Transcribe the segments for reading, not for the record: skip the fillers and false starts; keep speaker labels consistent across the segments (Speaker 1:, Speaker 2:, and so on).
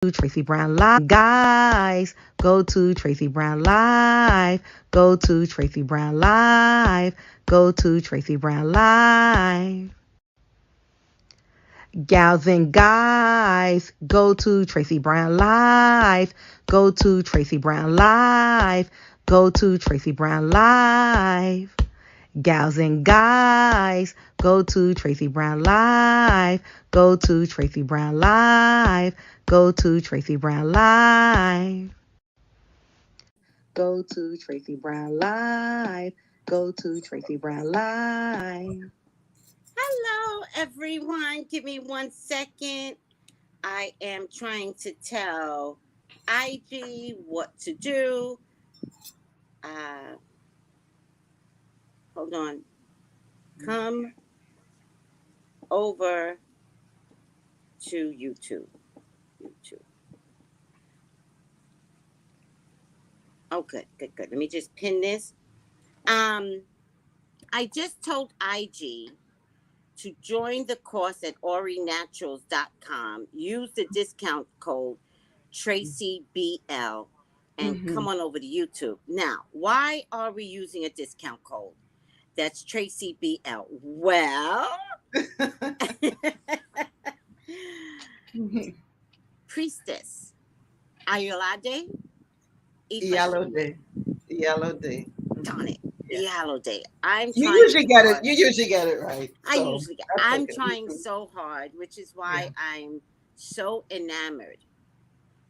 Speaker 1: Tracey Brown Live. Guys, go to Tracey Brown Live. Go to Tracey Brown Live. Go to Tracey Brown Live. Gals and guys, go to Tracey Brown Live. Go to Tracey Brown Live. Go to Tracey Brown Live. Gals and guys, go to Tracey Brown Live. Go to Tracey Brown Live. Go to Tracey Brown Live. Go to Tracey Brown Live. Go to Tracey Brown Live.
Speaker 2: Hello, everyone. Give me 1 second. I am trying to tell IG what to do. Hold on. Come over to YouTube. Oh, good. Let me just pin this. I just told IG to join the course at orinaturals.com. Use the discount code TracyBL and come on over to YouTube. Now, why are we using a discount code? That's TracyBL. Well, Priestess, iyodade,
Speaker 3: iyodade.
Speaker 2: Darn it. Iyodade. I'm
Speaker 3: you
Speaker 2: trying
Speaker 3: usually get it. You usually get it right.
Speaker 2: I'm trying so hard, which is why I'm so enamored,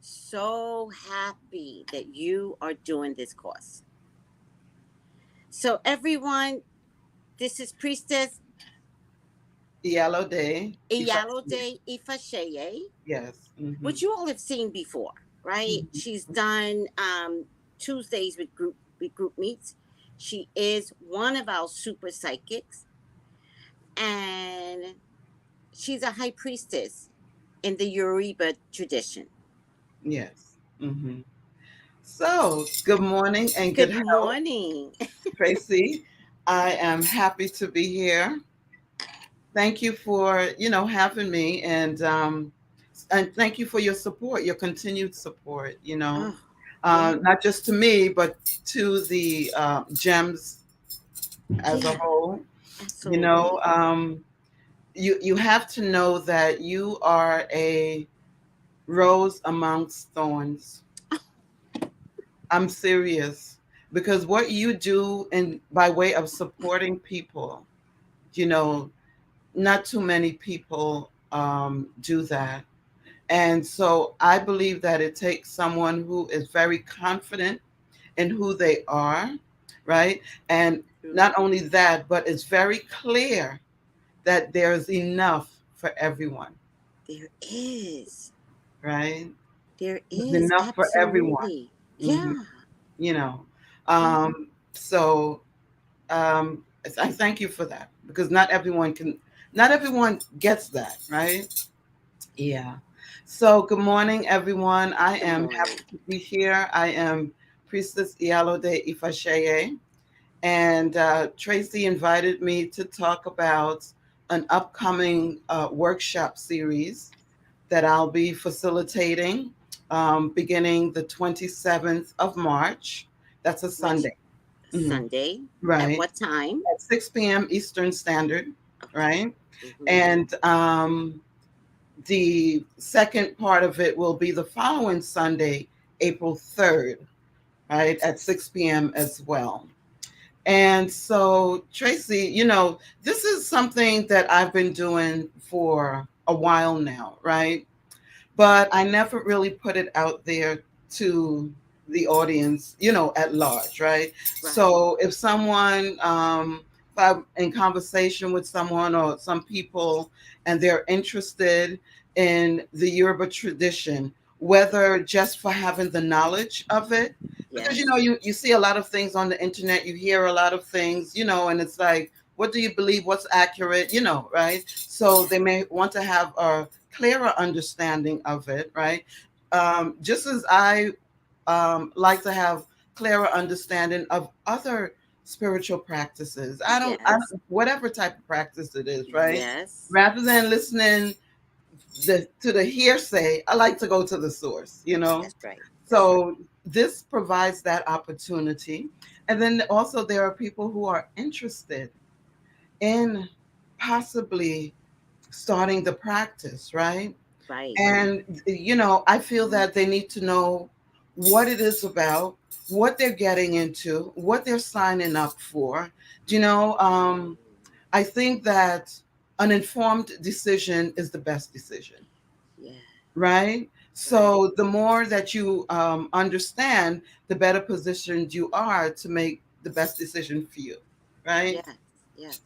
Speaker 2: so happy that you are doing this course. So everyone, this is Priestess
Speaker 3: Iyodade
Speaker 2: Ifasye.
Speaker 3: Yes.
Speaker 2: Which you all have seen before, right? She's done Tuesdays with group meets. She is one of our super psychics, and she's a high priestess in the Yoruba tradition.
Speaker 3: Yes. So, good morning and good
Speaker 2: morning,
Speaker 3: Tracy. I am happy to be here. Thank you for having me, and thank you for your support, your continued support. Not just to me, but to the gems as a whole.
Speaker 2: Absolutely.
Speaker 3: You have to know that you are a rose amongst thorns. I'm serious, because what you do by way of supporting people, not too many people do that. And so I believe that it takes someone who is very confident in who they are, right? And not only that, but it's very clear that there's enough for everyone.
Speaker 2: There is.
Speaker 3: Right?
Speaker 2: There is
Speaker 3: There's enough for everyone.
Speaker 2: Yeah.
Speaker 3: So I thank you for that, because not everyone gets that, right? Yeah. So good morning, everyone. I am happy to be here. I am Priestess Iyodade Ifasye, and Tracy invited me to talk about an upcoming workshop series that I'll be facilitating beginning the 27th of March. That's a Sunday.
Speaker 2: Sunday.
Speaker 3: Right.
Speaker 2: At what time?
Speaker 3: At 6 p.m. Eastern Standard. Right. And the second part of it will be the following Sunday, April 3rd, right, at 6 p.m. as well. And so, Tracy, this is something that I've been doing for a while now, right? But I never really put it out there to the audience, at large, right? So if someone, if I'm in conversation with someone or some people and they're interested in the Yoruba tradition, whether just for having the knowledge of it, because you see a lot of things on the internet, you hear a lot of things, and it's like, what do you believe? What's accurate? Right? So they may want to have a clearer understanding of it, right? Just as I like to have clearer understanding of other spiritual practices. I don't whatever type of practice it is, right?
Speaker 2: Yes.
Speaker 3: Rather than listening the hearsay. I like to go to the source, you know.
Speaker 2: That's right. That's right.
Speaker 3: So this provides that opportunity. And then also there are people who are interested in possibly starting the practice, right?
Speaker 2: Right.
Speaker 3: And, you know, I feel that they need to know what it is about, what they're getting into, what they're signing up for. You know, I think that an informed decision is the best decision,
Speaker 2: Yeah.
Speaker 3: right?
Speaker 2: Right.
Speaker 3: So the more that you understand, the better positioned you are to make the best decision for you, right?
Speaker 2: Yes. Yes.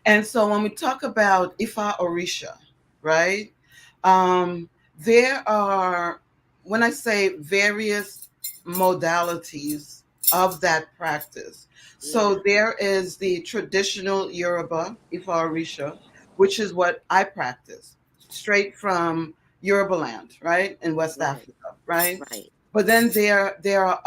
Speaker 3: And so when we talk about Ifa-ORISHA, right? Um, there are, when I say various modalities of that practice.
Speaker 2: Yeah.
Speaker 3: So there is the traditional Yoruba Ifa-ORISHA, which is what I practice, straight from Yoruba land, right, in West
Speaker 2: Right.
Speaker 3: Africa, right?
Speaker 2: Right.
Speaker 3: But then there are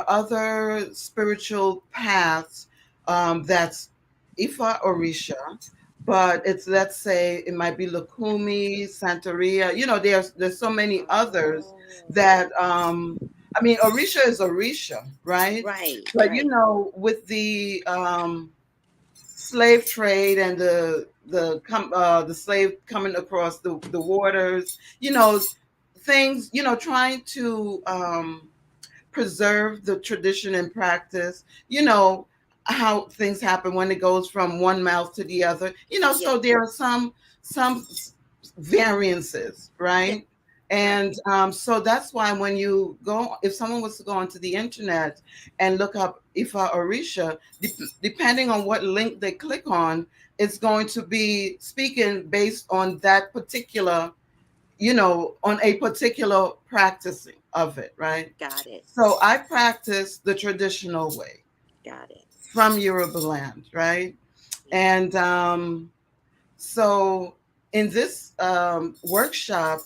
Speaker 3: other spiritual paths that's Ifa Orisha, but it's, let's say it might be Lukumi, Santeria. You know, there's so many others
Speaker 2: Oh.
Speaker 3: that I mean, Orisha is Orisha, right?
Speaker 2: Right.
Speaker 3: But you
Speaker 2: Right.
Speaker 3: know, with the slave trade and the slave coming across the waters, you know, things, you know, trying to preserve the tradition and practice, you know, how things happen when it goes from one mouth to the other, you know,
Speaker 2: Yeah.
Speaker 3: so there are some variances,
Speaker 2: Yeah.
Speaker 3: right?
Speaker 2: Right.
Speaker 3: And so that's why when you go, if someone was to go onto the internet and look up Ifa Orisha, depending on what link they click on, it's going to be speaking based on that particular, you know, on a particular practicing of it, right?
Speaker 2: Got it.
Speaker 3: So I practice the traditional way
Speaker 2: Got it.
Speaker 3: from Yoruba land, right?
Speaker 2: Yeah.
Speaker 3: And so in this workshop,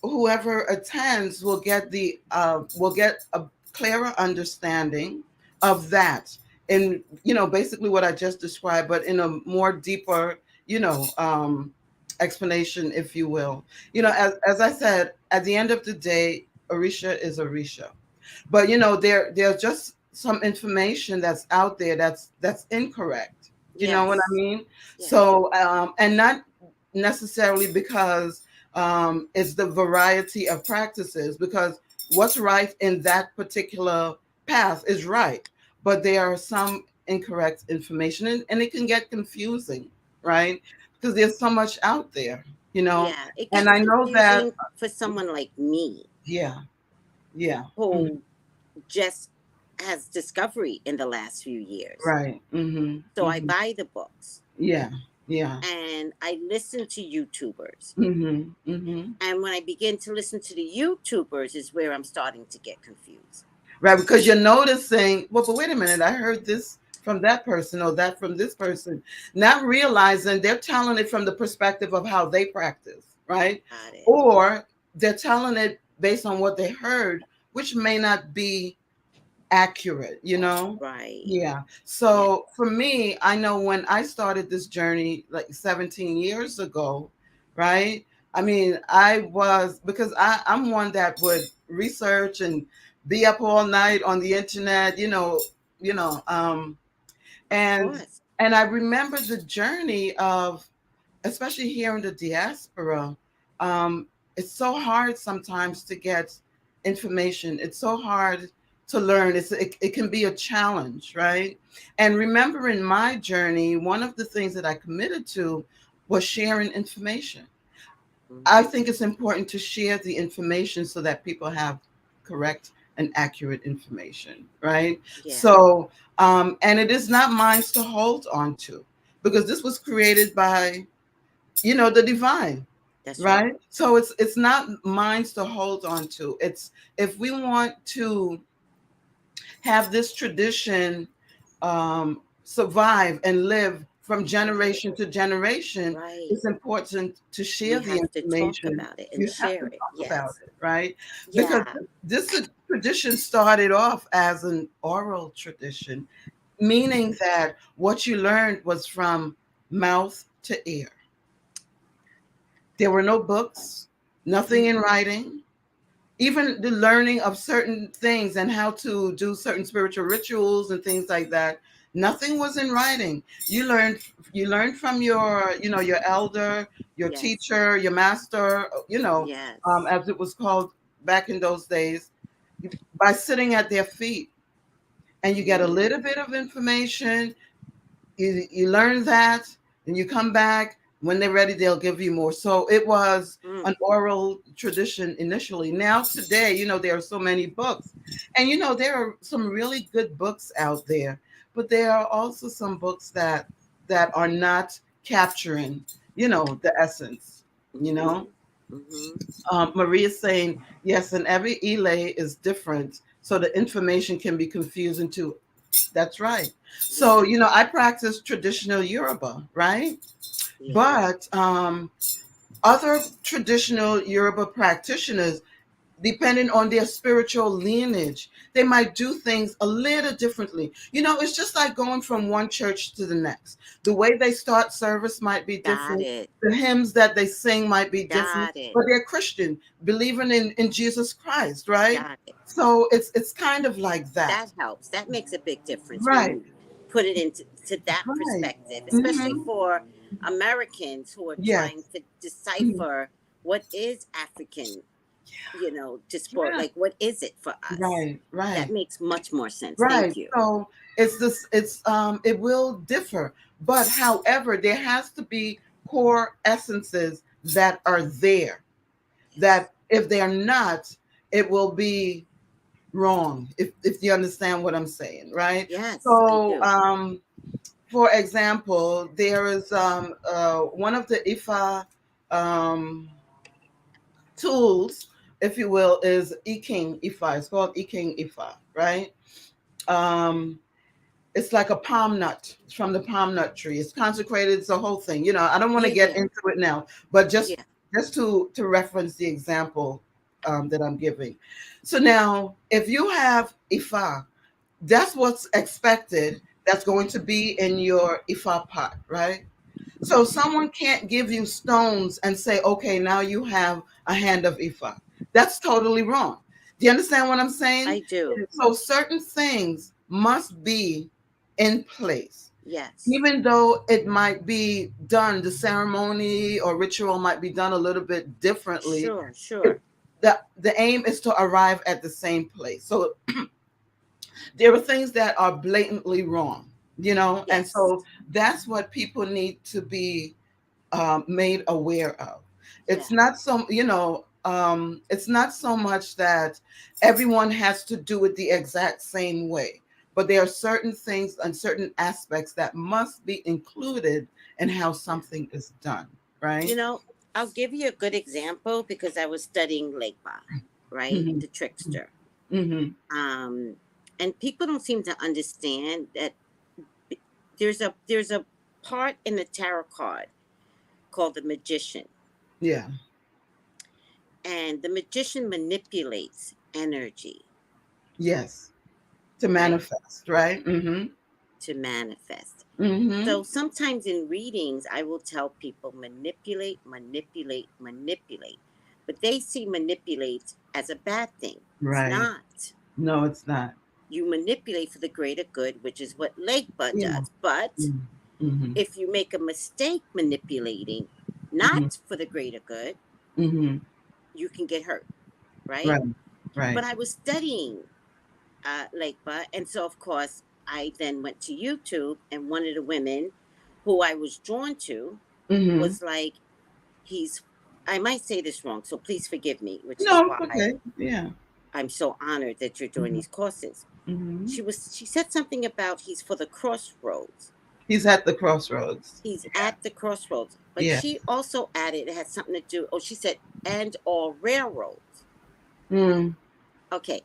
Speaker 3: whoever attends will get a clearer understanding of that, and you know, basically what I just described, but in a more deeper, you know, explanation, if you will. You know,
Speaker 2: Yeah.
Speaker 3: as I said, at the end of the day, Orisha is Orisha, but you know, there's just some information that's out there that's incorrect. You know what I
Speaker 2: Yes.
Speaker 3: mean?
Speaker 2: Yes.
Speaker 3: So and not necessarily because it's the variety of practices, because what's right in that particular path is right, but there are some incorrect information, and it can get confusing, right? Because there's so much out there, you know.
Speaker 2: Yeah. It
Speaker 3: And
Speaker 2: gets
Speaker 3: I know that,
Speaker 2: confusing for someone like me
Speaker 3: yeah, yeah, mhm,
Speaker 2: who just has discovery in the last few years.
Speaker 3: right, mm-hmm,
Speaker 2: So I
Speaker 3: mm-hmm,
Speaker 2: buy the books
Speaker 3: yeah, yeah,
Speaker 2: and I listen to YouTubers.
Speaker 3: mm-hmm, mm-hmm.
Speaker 2: And when I begin to listen to the YouTubers is where I'm starting to get confused.
Speaker 3: Right, because you're noticing, well, but wait a minute, I heard this from that person or that from this person, not realizing they're telling it from the perspective of how they practice, right?
Speaker 2: Got it.
Speaker 3: Or they're telling it based on what they heard, which may not be accurate, you know?
Speaker 2: Right.
Speaker 3: Yeah.
Speaker 2: Yeah.
Speaker 3: So for me, I know when I started this journey like 17 years ago, right? I mean, because I'm one that would research and be up all night on the internet, you know,
Speaker 2: Of
Speaker 3: and
Speaker 2: course.
Speaker 3: and I remember the journey of, especially here in the diaspora, um, it's so hard sometimes to get information. It's so hard to learn. It can be a challenge, right? And remembering my journey, one of the things that I committed to was sharing information. I
Speaker 2: Hmm.
Speaker 3: think it's important to share the information so that people have correct and accurate information, right?
Speaker 2: Yeah.
Speaker 3: So, and it is not mine to hold on to, because this was created by, you know, the divine,
Speaker 2: That's right.
Speaker 3: right? So it's not mine to hold on to. It's, if we want to have this tradition survive and live from generation to generation,
Speaker 2: Right.
Speaker 3: it's important to share
Speaker 2: We
Speaker 3: the
Speaker 2: have to talk
Speaker 3: information.
Speaker 2: about it and
Speaker 3: You have to
Speaker 2: share it.
Speaker 3: talk about
Speaker 2: Yes.
Speaker 3: it, right? Because
Speaker 2: Yeah.
Speaker 3: this tradition started off as an oral tradition, meaning that what you learned was from mouth to ear. There were no books, nothing in writing. Even the learning of certain things and how to do certain spiritual rituals and things like that, nothing was in writing. You learned from your elder, your
Speaker 2: Yes.
Speaker 3: teacher, your master,
Speaker 2: Yes.
Speaker 3: as it was called back in those days, by sitting at their feet. And you get a little bit of information. You learn that, and you come back. When they're ready, they'll give you more. So it was
Speaker 2: Mm.
Speaker 3: an oral tradition initially. Now today, there are so many books, and there are some really good books out there, but there are also some books that are not capturing the essence. you know
Speaker 2: Mm-hmm. Mm-hmm.
Speaker 3: Maria is saying yes, and every elay is different, so the information can be confusing too. That's right. So,
Speaker 2: Yeah.
Speaker 3: I practice traditional Yoruba, right?
Speaker 2: Yeah.
Speaker 3: But other traditional Yoruba practitioners, depending on their spiritual lineage, they might do things a little differently. It's just like going from one church to the next. The way they start service might be
Speaker 2: Got
Speaker 3: different.
Speaker 2: it.
Speaker 3: The hymns that they sing might be different,
Speaker 2: Got it.
Speaker 3: but they're Christian, believing in Jesus Christ, right?
Speaker 2: Got it.
Speaker 3: So it's kind of like
Speaker 2: That
Speaker 3: that.
Speaker 2: helps. That makes a big difference when
Speaker 3: Right,
Speaker 2: you put it into that
Speaker 3: right.
Speaker 2: perspective, especially
Speaker 3: Hmm.
Speaker 2: for Americans who are trying
Speaker 3: Yes.
Speaker 2: to
Speaker 3: Mhm.
Speaker 2: decipher what is African, diaspora,
Speaker 3: Yeah.
Speaker 2: like what is it for us?
Speaker 3: Right,
Speaker 2: That
Speaker 3: right,
Speaker 2: makes much more sense.
Speaker 3: right.
Speaker 2: Thank you.
Speaker 3: So it will differ, but however, there has to be core essences that are there.
Speaker 2: Yes.
Speaker 3: That if they are not, it will be wrong. If you understand what I'm saying, right?
Speaker 2: Yes, I
Speaker 3: So,
Speaker 2: do.
Speaker 3: for example, there is one of the Ifa um, tools, if you will, is Iking Ifa. It's called Iking Ifa, right? Um, it's like a palm nut. It's from the palm nut tree. It's consecrated. It's a whole thing. I don't want to
Speaker 2: Yeah,
Speaker 3: get
Speaker 2: yeah,
Speaker 3: into it now, but just
Speaker 2: yeah.
Speaker 3: just to reference the example that I'm giving. So now, if you have Ifa, that's what's expected. That's going to be in your Ifa pot, right? So someone can't give you stones and say, okay, now you have a hand of Ifa. That's totally wrong. Do you understand what I'm saying?
Speaker 2: I do.
Speaker 3: So certain things must be in place.
Speaker 2: Yes.
Speaker 3: Even though it might be done, the ceremony or ritual might be done a little bit differently.
Speaker 2: Sure,
Speaker 3: It,
Speaker 2: sure.
Speaker 3: the aim is to arrive at the same place. So there are things that are blatantly wrong, and
Speaker 2: Yes.
Speaker 3: so that's what people need to be made aware of. It's
Speaker 2: Yeah.
Speaker 3: not it's not so much that everyone has to do it the exact same way, but there are certain things and certain aspects that must be included in how
Speaker 2: Yeah.
Speaker 3: something is done,
Speaker 2: You
Speaker 3: right?
Speaker 2: know, I'll give you a good example because I was studying Legba, right?
Speaker 3: Hmm.
Speaker 2: The trickster.
Speaker 3: Hmm.
Speaker 2: Um, and people don't seem to understand that there's a part in the tarot card called the magician,
Speaker 3: Yeah.
Speaker 2: and the magician manipulates energy,
Speaker 3: Yes. To
Speaker 2: right,
Speaker 3: manifest, right? Hmm.
Speaker 2: to manifest.
Speaker 3: Hmm.
Speaker 2: So sometimes in readings, I will tell people manipulate, manipulate, manipulate, but they see manipulate as a bad thing. It's
Speaker 3: Right.
Speaker 2: not.
Speaker 3: No, it's not.
Speaker 2: You manipulate for the greater good, which is what Legba
Speaker 3: Yeah.
Speaker 2: does. But
Speaker 3: Mm-hmm.
Speaker 2: if you make a mistake manipulating,
Speaker 3: Hmm.
Speaker 2: not for the greater good,
Speaker 3: Hmm.
Speaker 2: you can get hurt, right?
Speaker 3: Right. Right.
Speaker 2: But I was studying Legba, and so of course I then went to YouTube, and one of the women who I was drawn to
Speaker 3: Hmm.
Speaker 2: was like, he's, I might say this wrong, so please forgive me, which is
Speaker 3: No, it's
Speaker 2: why
Speaker 3: okay. Yeah.
Speaker 2: I'm so honored that you're doing
Speaker 3: Hmm.
Speaker 2: these courses.
Speaker 3: Hmm.
Speaker 2: She said something about he's for the crossroads.
Speaker 3: He's at the crossroads.
Speaker 2: He's
Speaker 3: Yeah.
Speaker 2: at the crossroads. But
Speaker 3: Yeah.
Speaker 2: she also added it had something to do, oh, she said, and all railroads.
Speaker 3: Mm.
Speaker 2: Okay,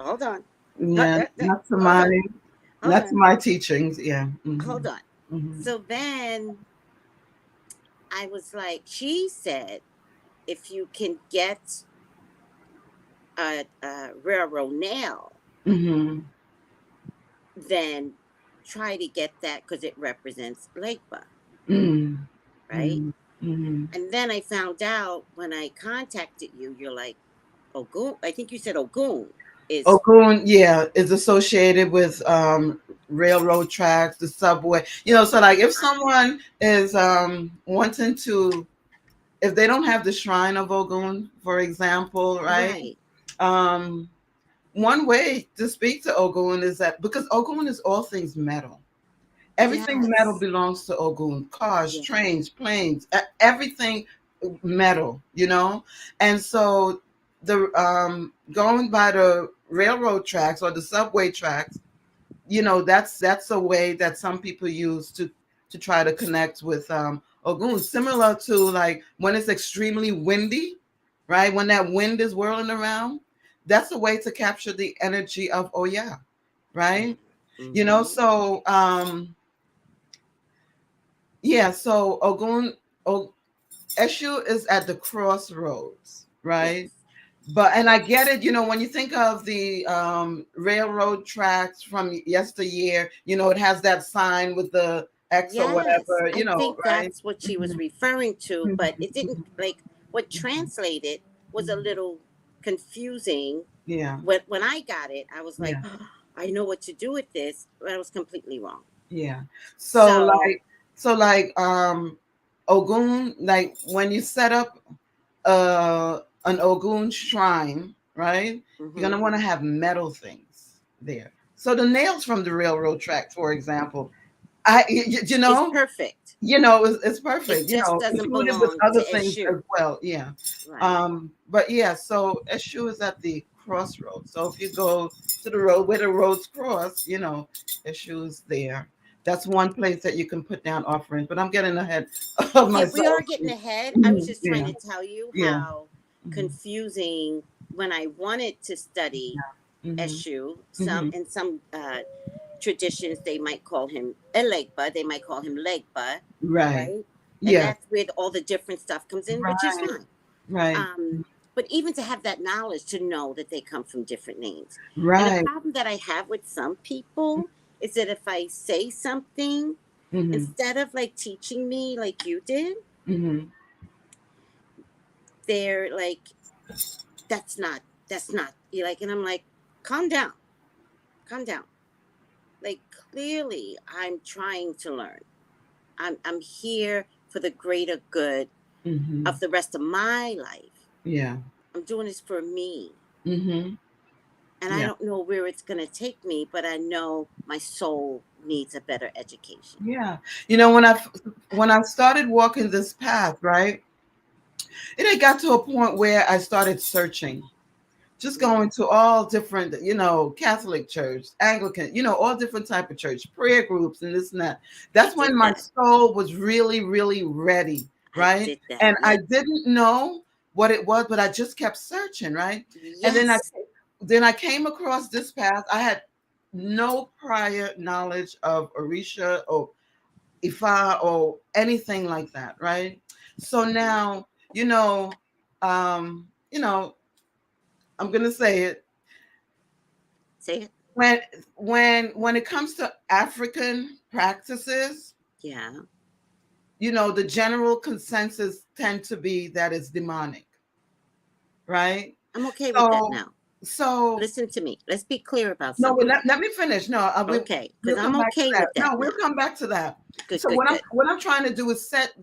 Speaker 2: hold on.
Speaker 3: Yeah. Not to
Speaker 2: Hold
Speaker 3: my
Speaker 2: on. Hold
Speaker 3: not to
Speaker 2: on.
Speaker 3: my teachings. Yeah. Hmm.
Speaker 2: Hold on.
Speaker 3: Hmm.
Speaker 2: So then I was like, she said, if you can get a railroad nail,
Speaker 3: Hmm.
Speaker 2: then try to get that because it represents Legba,
Speaker 3: Mm.
Speaker 2: right?
Speaker 3: Mm.
Speaker 2: And then I found out when I contacted you, you're like, Ogun. I think you said Ogun is.
Speaker 3: Ogun, yeah, is associated with railroad tracks, the subway. So like if someone is wanting to, if they don't have the shrine of Ogun, for example, right?
Speaker 2: Right.
Speaker 3: One way to speak to Ogun is that because Ogun is all things metal. Everything metal
Speaker 2: Yes.
Speaker 3: belongs to Ogun. Cars,
Speaker 2: Yeah.
Speaker 3: trains, planes, everything metal, And so the going by the railroad tracks or the subway tracks, that's a way that some people use to try to connect with Ogun. Similar to like when it's extremely windy, right? When that wind is whirling around, that's a way to capture the energy of Oya, right? So yeah, so Ogun, Eshu is at the crossroads, right?
Speaker 2: Yes.
Speaker 3: And I get it, when you think of the railroad tracks from yesteryear, it has that sign with the X or
Speaker 2: Yes.
Speaker 3: whatever,
Speaker 2: I think
Speaker 3: right?
Speaker 2: that's what she was referring to, but it didn't like what translated was a little confusing.
Speaker 3: Yeah,
Speaker 2: When I got it, I was like,
Speaker 3: yeah,
Speaker 2: oh, I know what to do with this, but I was completely wrong.
Speaker 3: yeah. So
Speaker 2: So,
Speaker 3: like, Ogun, like when you set up an Ogun shrine, right? You're
Speaker 2: mm-hmm.
Speaker 3: gonna want to have metal things there. So the nails from the railroad track, for example, I you, you
Speaker 2: It's
Speaker 3: know
Speaker 2: perfect.
Speaker 3: it's
Speaker 2: It
Speaker 3: perfect,
Speaker 2: just doesn't
Speaker 3: included with
Speaker 2: belong to
Speaker 3: other things
Speaker 2: Eshu.
Speaker 3: as well. Yeah.
Speaker 2: Right.
Speaker 3: But yeah, so Eshu is at the crossroads. So if you go to the road where the roads cross, Eshu is there. That's one place that you can put down offerings. But I'm getting ahead of
Speaker 2: Yeah, we are
Speaker 3: myself.
Speaker 2: getting ahead. I was
Speaker 3: Mhm.
Speaker 2: just trying
Speaker 3: Yeah.
Speaker 2: to tell you
Speaker 3: Yeah.
Speaker 2: how
Speaker 3: Mhm.
Speaker 2: confusing when I wanted to study
Speaker 3: Mhm.
Speaker 2: Eshu,
Speaker 3: Mhm.
Speaker 2: some traditions they might call him Elegba, they might call him Legba,
Speaker 3: Right.
Speaker 2: right? And
Speaker 3: Yeah.
Speaker 2: that's where all the different stuff comes in, which is
Speaker 3: Right.
Speaker 2: fine.
Speaker 3: Right.
Speaker 2: Um, but even to have that knowledge to know that they come from different names. And the
Speaker 3: Right.
Speaker 2: problem that I have with some people is that if I say something,
Speaker 3: Mhm.
Speaker 2: instead of like teaching me like you did,
Speaker 3: Mhm.
Speaker 2: they're like, that's not, you like, and I'm like, calm down, calm down. Like, clearly, I'm trying to learn. I'm here for the greater good
Speaker 3: Mhm.
Speaker 2: of the rest of my life.
Speaker 3: Yeah.
Speaker 2: I'm doing this for me.
Speaker 3: Mhm.
Speaker 2: And I
Speaker 3: Yeah.
Speaker 2: don't know where it's going to take me, but I know my soul needs a better education.
Speaker 3: Yeah. When I started walking this path, right? It had got to a point where I started searching, just
Speaker 2: Mm.
Speaker 3: going to all different, Catholic church, Anglican, all different type of church, prayer groups and this and that.
Speaker 2: I
Speaker 3: That's
Speaker 2: did
Speaker 3: when my
Speaker 2: that.
Speaker 3: soul was really, really ready,
Speaker 2: I
Speaker 3: right?
Speaker 2: did that.
Speaker 3: And I
Speaker 2: Yep.
Speaker 3: didn't know what it was, but I just kept searching, right? And
Speaker 2: Yes.
Speaker 3: then I came across this path. I had no prior knowledge of Orisha or Ifa or anything like that, right? So
Speaker 2: Mhm.
Speaker 3: now, um, you know, I'm gonna say it.
Speaker 2: Say it.
Speaker 3: when when it comes to African practices,
Speaker 2: Yeah.
Speaker 3: the general consensus tend to be that it's demonic, right?
Speaker 2: I'm okay with that
Speaker 3: So
Speaker 2: now.
Speaker 3: so
Speaker 2: Listen to me. Let's be clear about
Speaker 3: no, but
Speaker 2: something.
Speaker 3: let me finish. No,
Speaker 2: Okay. Because
Speaker 3: we'll
Speaker 2: I'm
Speaker 3: come back to
Speaker 2: okay
Speaker 3: that.
Speaker 2: with that
Speaker 3: No, we'll
Speaker 2: now.
Speaker 3: come back to that.
Speaker 2: Good,
Speaker 3: So
Speaker 2: good, good.
Speaker 3: what I'm trying to do is set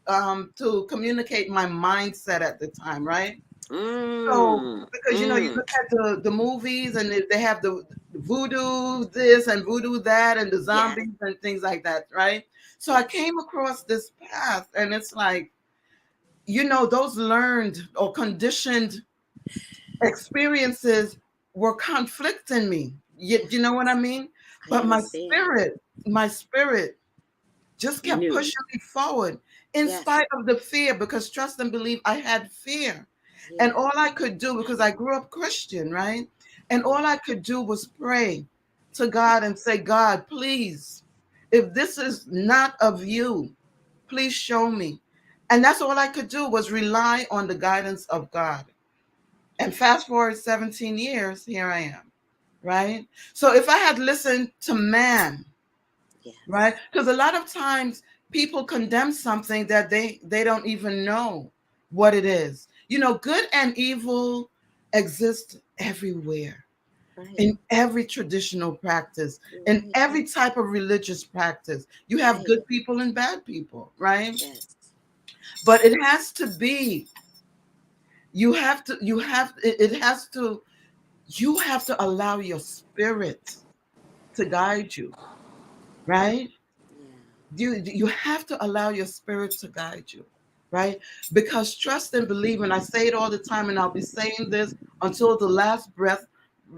Speaker 3: to communicate my mindset at the time, right? So
Speaker 2: Mm.
Speaker 3: because you
Speaker 2: Mm.
Speaker 3: look at the movies and they have the voodoo this and voodoo that and the
Speaker 2: Yeah.
Speaker 3: zombies and things like that, right? So I
Speaker 2: Yes.
Speaker 3: came across this path and it's like, those learned or conditioned experiences were conflicting me. You know what I mean?
Speaker 2: I
Speaker 3: But
Speaker 2: understand.
Speaker 3: my spirit just kept
Speaker 2: New.
Speaker 3: pushing me forward in
Speaker 2: Yes.
Speaker 3: spite of the fear, because trust and believe, I had fear. And
Speaker 2: Yeah.
Speaker 3: all I could do, because I grew up Christian, right? And all I could do was pray to God and say, God, please, if this is not of you, please show me. And that's all I could do, was rely on the guidance of God. And fast forward 17 years, here I am, right? So if I had listened to man, right?
Speaker 2: Yes.
Speaker 3: Because a lot of times people condemn something that they don't even know what it is. You know, good and evil exist everywhere,
Speaker 2: Right.
Speaker 3: in every traditional practice, in
Speaker 2: Right.
Speaker 3: every type of religious practice. You have
Speaker 2: Right.
Speaker 3: good people and bad people, right?
Speaker 2: Yes.
Speaker 3: But it has to be, it has to, you have to allow your spirit to guide you, right? You have to allow your spirit to guide you, right? Because trust and believe, and I say it all the time, and I'll be saying this until the last breath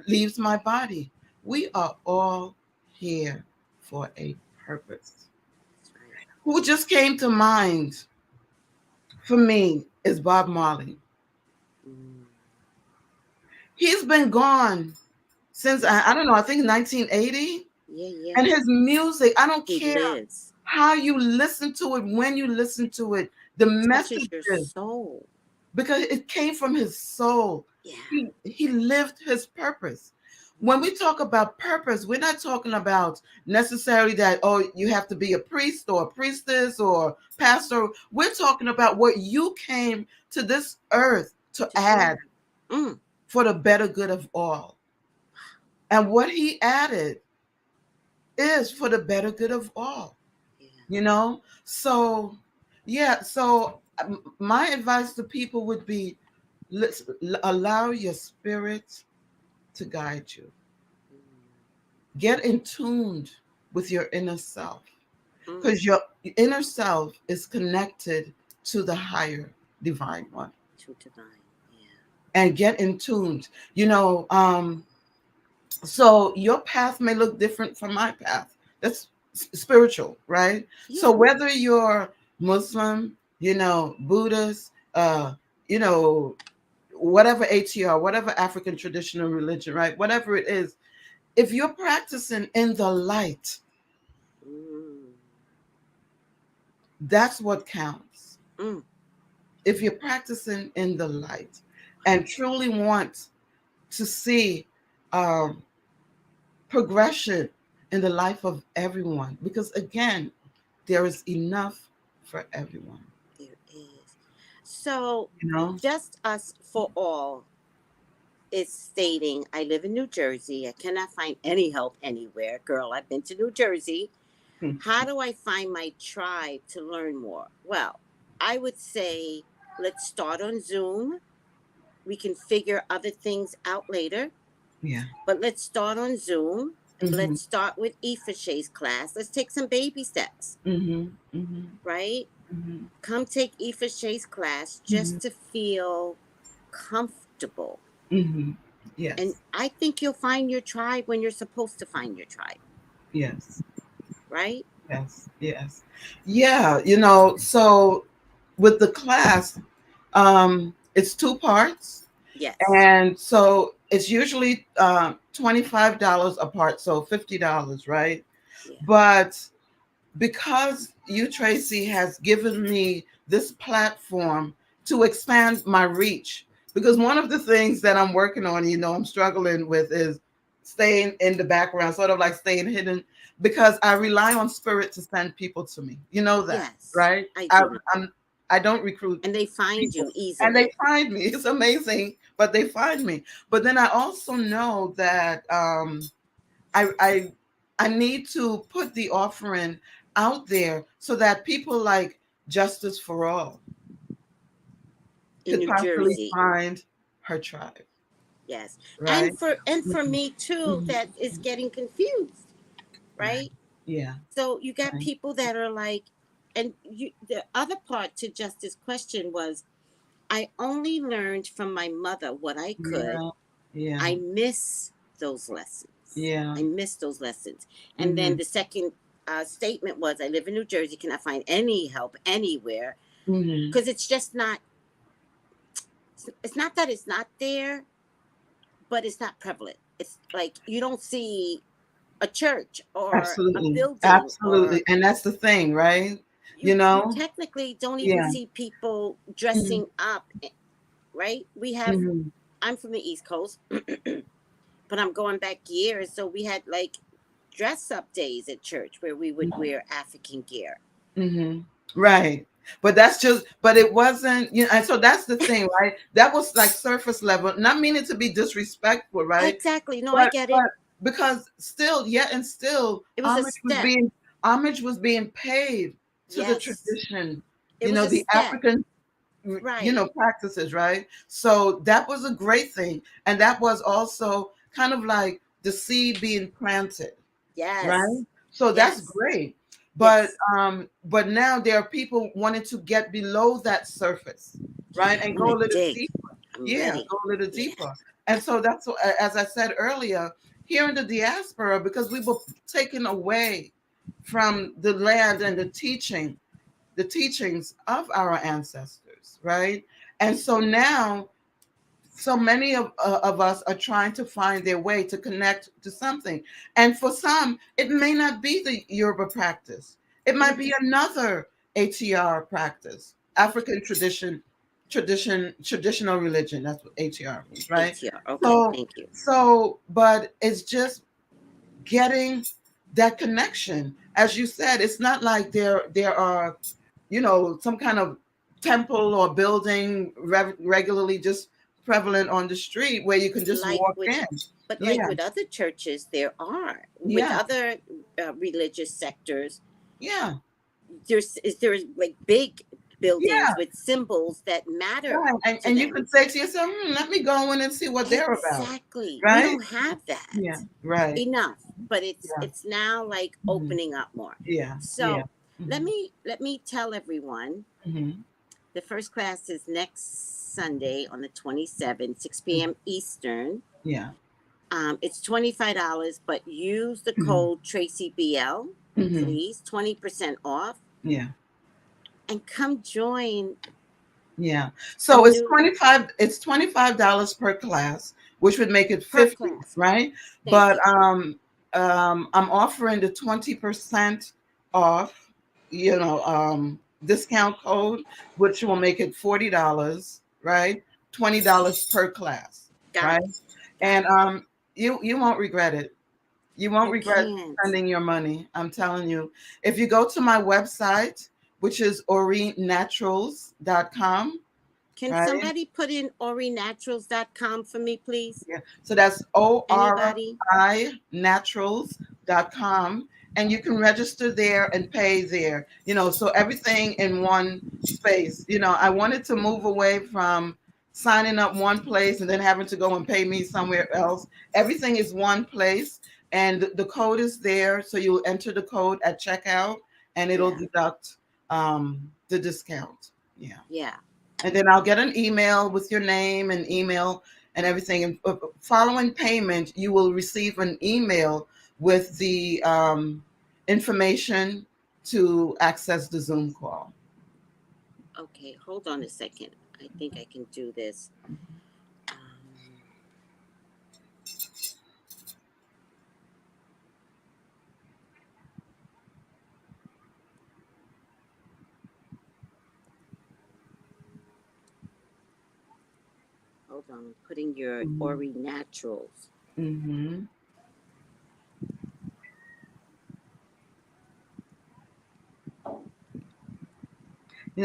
Speaker 3: leaves my body. We are all here for a purpose.
Speaker 2: That's right.
Speaker 3: Who just came to mind for me is Bob Marley.
Speaker 2: Mm.
Speaker 3: He's been gone since I don't know, I think 1980.
Speaker 2: Yeah, yeah.
Speaker 3: And his music, I don't
Speaker 2: He
Speaker 3: care
Speaker 2: lives.
Speaker 3: how you listen to it, when you listen to it, the
Speaker 2: Touches your
Speaker 3: messages,
Speaker 2: soul.
Speaker 3: because it came from his soul.
Speaker 2: Yeah.
Speaker 3: He lived his purpose. When we talk about purpose, we're not talking about necessarily that, oh, you have to be a priest or a priestess or pastor. We're talking about what you came to this earth to
Speaker 2: To
Speaker 3: add
Speaker 2: do. Mm.
Speaker 3: for the better good of all. And what he added is for the better good of all,
Speaker 2: Yeah.
Speaker 3: you know? So, yeah, so my advice to people would be, let's allow your spirit to guide you. Get in tuned with your inner self,
Speaker 2: Mm.
Speaker 3: because your inner self is connected to the higher divine one.
Speaker 2: To divine. Yeah.
Speaker 3: And get in tuned. You know, so your path may look different from my path. That's spiritual, right?
Speaker 2: Yeah.
Speaker 3: So whether you're Muslim, you know, Buddhist, you know, whatever ATR, whatever African traditional religion, right? Whatever it is, if you're practicing in the light,
Speaker 2: Mm.
Speaker 3: that's what counts.
Speaker 2: Mm.
Speaker 3: If you're practicing in the light and truly want to see um, progression in the life of everyone, because again, there is enough for everyone,
Speaker 2: There is. So,
Speaker 3: you know?
Speaker 2: just us for all is stating, I live in New Jersey. I cannot find any help anywhere. Girl, I've been to New Jersey. How do I find my tribe to learn more? Well, I would say let's start on Zoom. We can figure other things out later,
Speaker 3: Yeah.
Speaker 2: but let's start on Zoom.
Speaker 3: Mm-hmm.
Speaker 2: Let's start with Ifasye's class. Let's take some baby steps,
Speaker 3: Mm-hmm. Mm-hmm.
Speaker 2: right?
Speaker 3: Mm-hmm.
Speaker 2: Come take Ifasye's class
Speaker 3: Mm-hmm.
Speaker 2: just to feel comfortable.
Speaker 3: Mm-hmm.
Speaker 2: And
Speaker 3: Yes.
Speaker 2: I think you'll find your tribe when you're supposed to find your tribe,
Speaker 3: Yes.
Speaker 2: right?
Speaker 3: Yes. Yes. Yeah. You know, so with the class, it's two parts.
Speaker 2: Yes.
Speaker 3: And so it's usually $25 a part, so $50, right?
Speaker 2: Yeah.
Speaker 3: But because you, Tracy, has given me this platform to expand my reach, because one of the things that I'm working on, you know, I'm struggling with is staying in the background, sort of like staying hidden, because I rely on spirit to send people to me. You know that,
Speaker 2: Yes.
Speaker 3: right?
Speaker 2: I do know.
Speaker 3: I don't recruit
Speaker 2: And they find
Speaker 3: people,
Speaker 2: you
Speaker 3: and they
Speaker 2: easily.
Speaker 3: find me. It's amazing, but they find me. But then I also know that I I I need to put the offering out there so that people like Justice for All
Speaker 2: In
Speaker 3: could
Speaker 2: New
Speaker 3: possibly
Speaker 2: Jersey.
Speaker 3: find her tribe,
Speaker 2: Yes.
Speaker 3: right?
Speaker 2: And for
Speaker 3: Mhm,
Speaker 2: me too,
Speaker 3: mhm,
Speaker 2: that is getting confused,
Speaker 3: right.
Speaker 2: right?
Speaker 3: Yeah.
Speaker 2: So you got
Speaker 3: Right.
Speaker 2: people that are like, and you, the other part to Justice's question was, I only learned from my mother what I could.
Speaker 3: Yeah. Yeah.
Speaker 2: I miss those lessons.
Speaker 3: Yeah.
Speaker 2: I miss those lessons. And then
Speaker 3: Mhm.
Speaker 2: the second statement was, I live in New Jersey. Can I find any help anywhere?
Speaker 3: Mhm.
Speaker 2: Because it's just not. It's not that it's not there, but it's not prevalent. It's like you don't see a church or a
Speaker 3: Absolutely.
Speaker 2: building, or
Speaker 3: Absolutely. And that's the thing, right? You
Speaker 2: you
Speaker 3: know?
Speaker 2: technically don't even
Speaker 3: Yeah.
Speaker 2: see people
Speaker 3: Mhm.
Speaker 2: dressing up, right? We have.
Speaker 3: Mhm.
Speaker 2: I'm from the East Coast, but I'm going back years, so we had like dress up days at church where we would wear African gear.
Speaker 3: Mm-hmm. Right. But that's just, but it wasn't, and so that's the thing, right? That was like surface level, not meaning to be disrespectful, right?
Speaker 2: Exactly. No, I
Speaker 3: But,
Speaker 2: get it.
Speaker 3: but because still, yet and still,
Speaker 2: It was a step.
Speaker 3: homage was being paid to the
Speaker 2: Yes.
Speaker 3: tradition,
Speaker 2: It was a
Speaker 3: the
Speaker 2: step.
Speaker 3: African,
Speaker 2: Right.
Speaker 3: practices, right? So that was a great thing. And that was also kind of like the seed being planted, right?
Speaker 2: Yes.
Speaker 3: So that's
Speaker 2: Yes.
Speaker 3: great.
Speaker 2: Yes.
Speaker 3: But now there are people wanting to get below that surface, right?
Speaker 2: Yeah. I
Speaker 3: And
Speaker 2: want
Speaker 3: go a
Speaker 2: to
Speaker 3: little
Speaker 2: dig.
Speaker 3: deeper.
Speaker 2: I'm
Speaker 3: Yeah,
Speaker 2: ready.
Speaker 3: go a little
Speaker 2: Yeah.
Speaker 3: deeper. And so that's what, as I said earlier, here in the diaspora, because we were taken away from the land and the teachings of our ancestors, right? And so now so many of us are trying to find their way to connect to something. And for some, it may not be the Yoruba practice. It might be another ATR practice, African traditional religion. That's what ATR means, right?
Speaker 2: ATR. Okay.
Speaker 3: So,
Speaker 2: Thank you.
Speaker 3: but it's just getting that connection. As you said, it's not like there are, some kind of temple or building regularly just prevalent on the street where you can just
Speaker 2: Like
Speaker 3: walk
Speaker 2: with,
Speaker 3: in.
Speaker 2: but like
Speaker 3: Yeah,
Speaker 2: with other churches, there are with
Speaker 3: yeah,
Speaker 2: other religious sectors.
Speaker 3: yeah,
Speaker 2: There's like big buildings
Speaker 3: yeah.
Speaker 2: with symbols that matter
Speaker 3: Right. And,
Speaker 2: to
Speaker 3: and you
Speaker 2: them.
Speaker 3: can say to yourself, let me go in and see what they're about.
Speaker 2: Exactly. We
Speaker 3: Right?
Speaker 2: don't have
Speaker 3: Yeah,
Speaker 2: that
Speaker 3: right.
Speaker 2: enough, but it's
Speaker 3: Yeah.
Speaker 2: it's now like
Speaker 3: Mhm.
Speaker 2: opening up more.
Speaker 3: Yeah, yeah.
Speaker 2: So let
Speaker 3: Hmm.
Speaker 2: me let me tell everyone
Speaker 3: Hmm.
Speaker 2: the first class is next Sunday on the 27th, 6 p.m. Eastern.
Speaker 3: Yeah.
Speaker 2: It's $25, but use the
Speaker 3: Hmm.
Speaker 2: code TracyBL,
Speaker 3: Hmm.
Speaker 2: please. 20% off,
Speaker 3: Yeah.
Speaker 2: and come join
Speaker 3: Yeah.
Speaker 2: a
Speaker 3: So
Speaker 2: new
Speaker 3: it's $25 per class, which would make it
Speaker 2: per
Speaker 3: 50,
Speaker 2: class.
Speaker 3: right?
Speaker 2: Thank
Speaker 3: But
Speaker 2: you.
Speaker 3: I'm offering the 20% off, discount code, which will make it $40, right? $20 per class,
Speaker 2: Got
Speaker 3: right?
Speaker 2: it. Got
Speaker 3: And
Speaker 2: it.
Speaker 3: you won't regret it. You won't
Speaker 2: You
Speaker 3: regret
Speaker 2: can't.
Speaker 3: spending your money. I'm telling you. If you go to my website, which is orinaturals.com,
Speaker 2: Can
Speaker 3: right?
Speaker 2: somebody put in orinaturals.com for me, please?
Speaker 3: Yeah. So that's
Speaker 2: Anybody?
Speaker 3: orinaturals.com. And you can register there and pay there. So everything in one space. I wanted to move away from signing up one place and then having to go and pay me somewhere else. Everything is one place. And the code is there. So you'll enter the code at checkout and it'll
Speaker 2: Yeah.
Speaker 3: deduct the discount. Yeah.
Speaker 2: Yeah.
Speaker 3: And then I'll get an email with your name and email and everything. And following payment, you will receive an email with the information to access the Zoom call.
Speaker 2: Okay, hold on a second. I think I can do this. Um, hold on. I'm putting your
Speaker 3: Mm-hmm.
Speaker 2: Ori Naturals.
Speaker 3: Mm-hmm.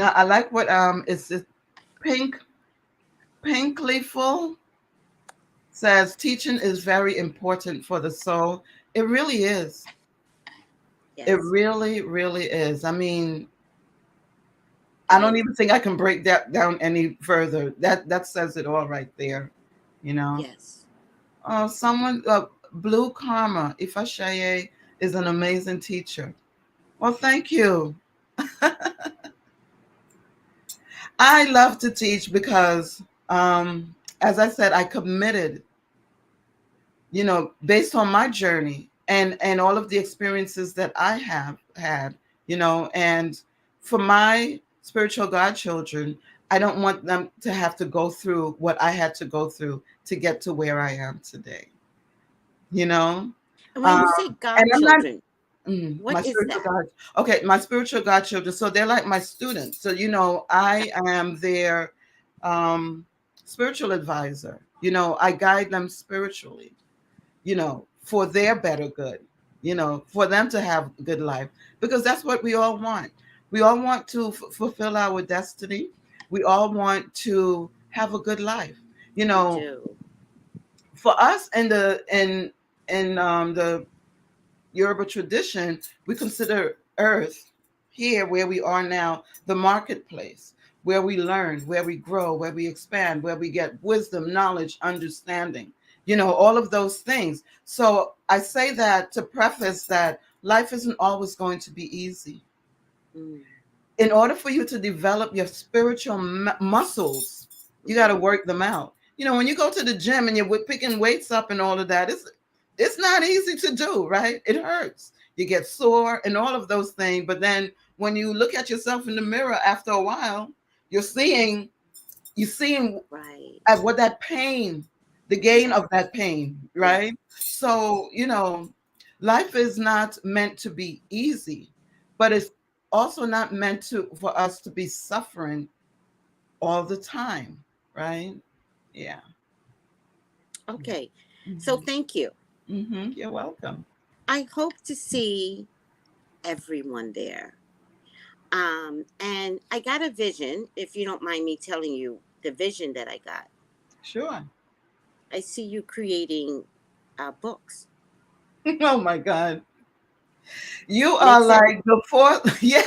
Speaker 3: I like what it's this pink pinkly full says teaching is very important for the soul. It really is. It
Speaker 2: Yes.
Speaker 3: really, really is. I mean, I
Speaker 2: It
Speaker 3: don't
Speaker 2: is.
Speaker 3: even think I can break that down any further. That says it all right there. You know.
Speaker 2: Yes.
Speaker 3: Someone Blue Karma Ifasye is an amazing teacher. Well, thank you. I love to teach because, as I said, I committed. Based on my journey and all of the experiences that I have had. And for my spiritual godchildren, I don't want them to have to go through what I had to go through to get to where I am today. You know,
Speaker 2: And when
Speaker 3: um,
Speaker 2: you say
Speaker 3: and I'm not
Speaker 2: godchildren,
Speaker 3: my
Speaker 2: what is
Speaker 3: spiritual
Speaker 2: that?
Speaker 3: god. Okay, my spiritual godchildren. So they're like my students. So I am their spiritual advisor. I guide them spiritually. For their better good. For them to have a good life, because that's what we all want. We all want to fulfill our destiny. We all want to have a good life. You
Speaker 2: We
Speaker 3: know,
Speaker 2: do.
Speaker 3: for us in the Yoruba tradition, we consider Earth here where we are now the marketplace, where we learn, where we grow, where we expand, where we get wisdom, knowledge, understanding, all of those things. So I say that to preface that life isn't always going to be easy.
Speaker 2: Mm.
Speaker 3: In order for you to develop your spiritual muscles, you got to work them out. When you go to the gym and you're picking weights up and all of that, it's not easy to do, right? It hurts. You get sore and all of those things. But then when you look at yourself in the mirror after a while, you're seeing
Speaker 2: Right.
Speaker 3: at what that pain, the gain of that pain, right? So, life is not meant to be easy, but it's also not meant for us to be suffering all the time, right? Yeah.
Speaker 2: Okay.
Speaker 3: Yeah.
Speaker 2: So thank you.
Speaker 3: You're welcome.
Speaker 2: I hope to see everyone there. And I got a vision, if you don't mind me telling you the vision that I got.
Speaker 3: Sure.
Speaker 2: I see you creating books.
Speaker 3: Oh my God. You are
Speaker 2: Makes it
Speaker 3: like the fourth. Yeah.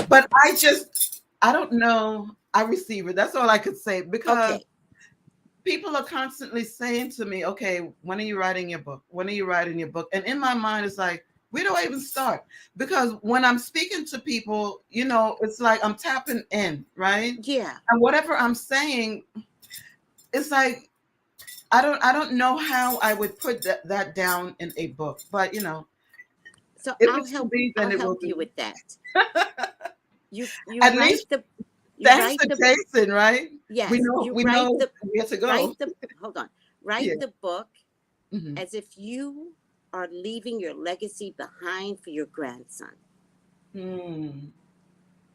Speaker 3: But I don't know. I receive it. That's all I could say because
Speaker 2: okay.
Speaker 3: people are constantly saying to me, okay, when are you writing your book? When are you writing your book? And in my mind, it's like, where do I even start? Because when I'm speaking to people, it's like I'm tapping in, right?
Speaker 2: Yeah.
Speaker 3: And whatever I'm saying, it's like I don't know how I would put that down in a book. But
Speaker 2: So
Speaker 3: if it's to be,
Speaker 2: I'll
Speaker 3: then it will
Speaker 2: help you
Speaker 3: be.
Speaker 2: with that. You
Speaker 3: At
Speaker 2: write
Speaker 3: least
Speaker 2: the you
Speaker 3: thanks
Speaker 2: write
Speaker 3: to
Speaker 2: the
Speaker 3: Jason, right? We
Speaker 2: yes,
Speaker 3: know
Speaker 2: you
Speaker 3: we
Speaker 2: write
Speaker 3: know
Speaker 2: the
Speaker 3: where to go.
Speaker 2: write the hold on. Write
Speaker 3: Yeah.
Speaker 2: the book
Speaker 3: Hmm.
Speaker 2: as if you are leaving your legacy behind for your grandson.
Speaker 3: Hmm.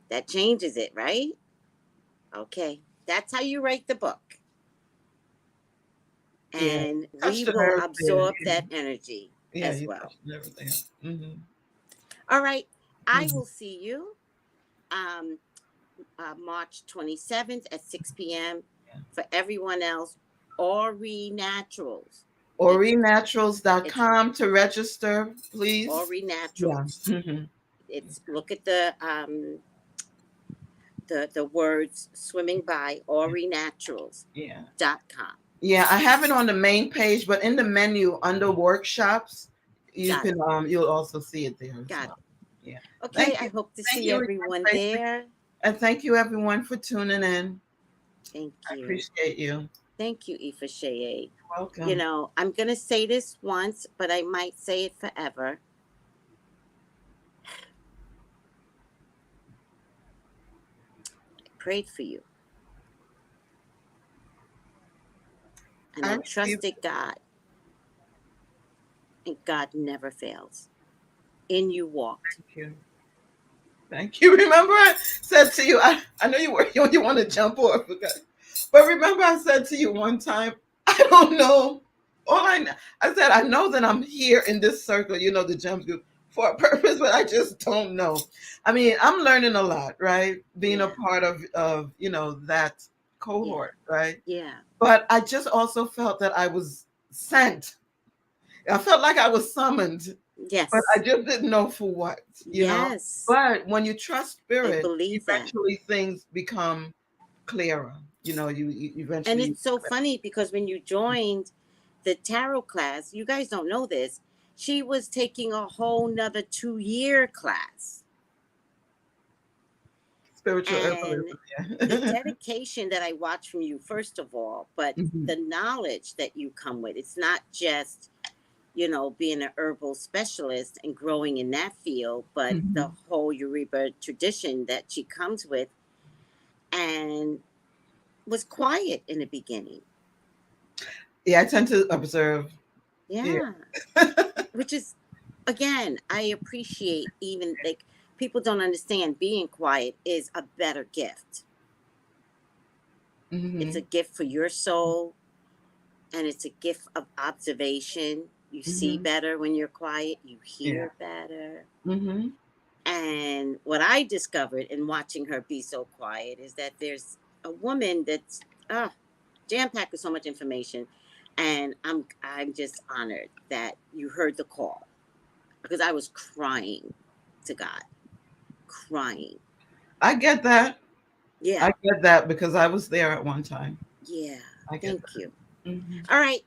Speaker 2: That changes it, right? Okay. That's how you write the book.
Speaker 3: Yeah.
Speaker 2: And
Speaker 3: Touch
Speaker 2: we
Speaker 3: the
Speaker 2: will
Speaker 3: nerve there.
Speaker 2: absorb that energy
Speaker 3: Yeah,
Speaker 2: as
Speaker 3: you
Speaker 2: well.
Speaker 3: touched everything. Mm-hmm.
Speaker 2: All right. I
Speaker 3: Mm-hmm.
Speaker 2: will see you um, March 27th at 6 p.m.
Speaker 3: Yeah.
Speaker 2: For everyone else, Ori Naturals. It's it's
Speaker 3: ORINaturals.com to register, please.
Speaker 2: Ori
Speaker 3: Yeah.
Speaker 2: Naturals.
Speaker 3: Mm-hmm.
Speaker 2: It's look at the words swimming by
Speaker 3: Yeah.
Speaker 2: orinaturals.com.
Speaker 3: Yeah, I have it on the main page, but in the menu under workshops, you
Speaker 2: Got
Speaker 3: can
Speaker 2: it.
Speaker 3: you'll also see it there as
Speaker 2: Got
Speaker 3: well.
Speaker 2: it.
Speaker 3: Yeah.
Speaker 2: Okay,
Speaker 3: Thank
Speaker 2: I
Speaker 3: you.
Speaker 2: hope to
Speaker 3: Thank
Speaker 2: see
Speaker 3: you again,
Speaker 2: everyone
Speaker 3: Tracy.
Speaker 2: there.
Speaker 3: And thank you everyone for tuning in.
Speaker 2: Thank
Speaker 3: I
Speaker 2: you.
Speaker 3: appreciate you.
Speaker 2: Thank you, Ifasye.
Speaker 3: You're welcome.
Speaker 2: I'm going to say this once, but I might say it forever. I prayed for you, and
Speaker 3: I
Speaker 2: I
Speaker 3: received
Speaker 2: trusted God, and God never fails. In you walked.
Speaker 3: you. Thank you. Remember, I said to you, I know you want to jump off, okay? But remember, I said to you one time, I don't know. I said, I know that I'm here in this circle, the jump group for a purpose, but I just don't know. I mean, I'm learning a lot, right? Being a
Speaker 2: Yeah,
Speaker 3: part of that
Speaker 2: yeah,
Speaker 3: cohort, right?
Speaker 2: yeah.
Speaker 3: But I just also felt that I was sent. I felt like I was summoned, but I
Speaker 2: Yes,
Speaker 3: just didn't know for what.
Speaker 2: yes.
Speaker 3: But when you trust
Speaker 2: I
Speaker 3: spirit,
Speaker 2: believe that.
Speaker 3: eventually things become clearer. You
Speaker 2: And
Speaker 3: eventually.
Speaker 2: it's so funny because when you joined the tarot class, you guys don't know this. She was taking a whole nother 2 year class.
Speaker 3: Spiritual
Speaker 2: And
Speaker 3: herbalism.
Speaker 2: the
Speaker 3: Yeah.
Speaker 2: dedication that I watch from you, first of all, but
Speaker 3: Mhm.
Speaker 2: the knowledge that you come with, it's not just, being an herbal specialist and growing in that field, but the
Speaker 3: Mhm.
Speaker 2: whole Yoruba tradition that she comes with and was quiet in the beginning.
Speaker 3: Yeah, I tend to observe. Yeah.
Speaker 2: Yeah. Which is, again, I appreciate even like people don't understand being quiet is a better gift. It's a
Speaker 3: Hmm.
Speaker 2: gift for your soul and it's a gift of observation. You see
Speaker 3: Hmm.
Speaker 2: better when you're quiet, you
Speaker 3: Yeah.
Speaker 2: hear better.
Speaker 3: Hmm.
Speaker 2: And what I discovered in watching her be so quiet is that there's a woman that's jam-packed with so much information. And I'm just honored that you heard the call, because I was crying to God. Crying.
Speaker 3: I get that.
Speaker 2: Yeah.
Speaker 3: I get that because I was there at one time.
Speaker 2: Yeah.
Speaker 3: I get
Speaker 2: Thank
Speaker 3: that.
Speaker 2: you.
Speaker 3: Mhm.
Speaker 2: All right.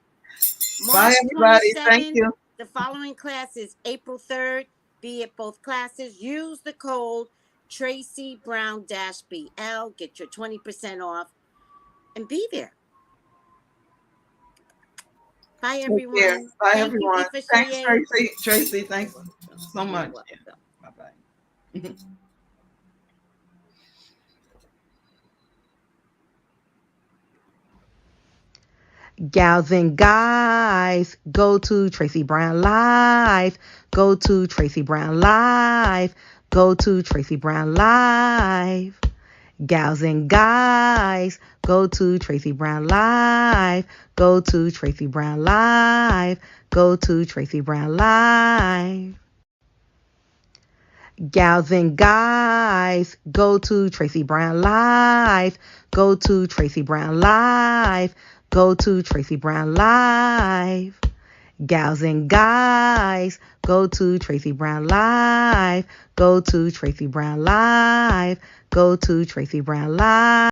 Speaker 3: Bye,
Speaker 2: March
Speaker 3: everybody.
Speaker 2: 27th.
Speaker 3: Thank you.
Speaker 2: The following class is April 3rd. Be at both classes. Use the code Tracey Brown BL. Get your 20% off and be there. Bye, everyone.
Speaker 3: Take care. Bye,
Speaker 2: Thank
Speaker 3: everyone.
Speaker 2: you,
Speaker 3: Thanks,
Speaker 2: Ifasye.
Speaker 3: Tracey. Tracey, thanks so much.
Speaker 2: You're welcome.
Speaker 3: Bye-bye.
Speaker 1: Gals and guys, go to Tracey Brown Live. Go to Tracey Brown Live. Go to Tracey Brown Live. Gals and guys, go to Tracey Brown Live. Go to Tracey Brown Live. Go to Tracey Brown Live. Gals and guys, go to Tracey Brown Live. Go to Tracey Brown Live. Go to Tracey Brown Live. Gals and guys, go to Tracey Brown Live. Go to Tracey Brown Live. Go to Tracey Brown Live.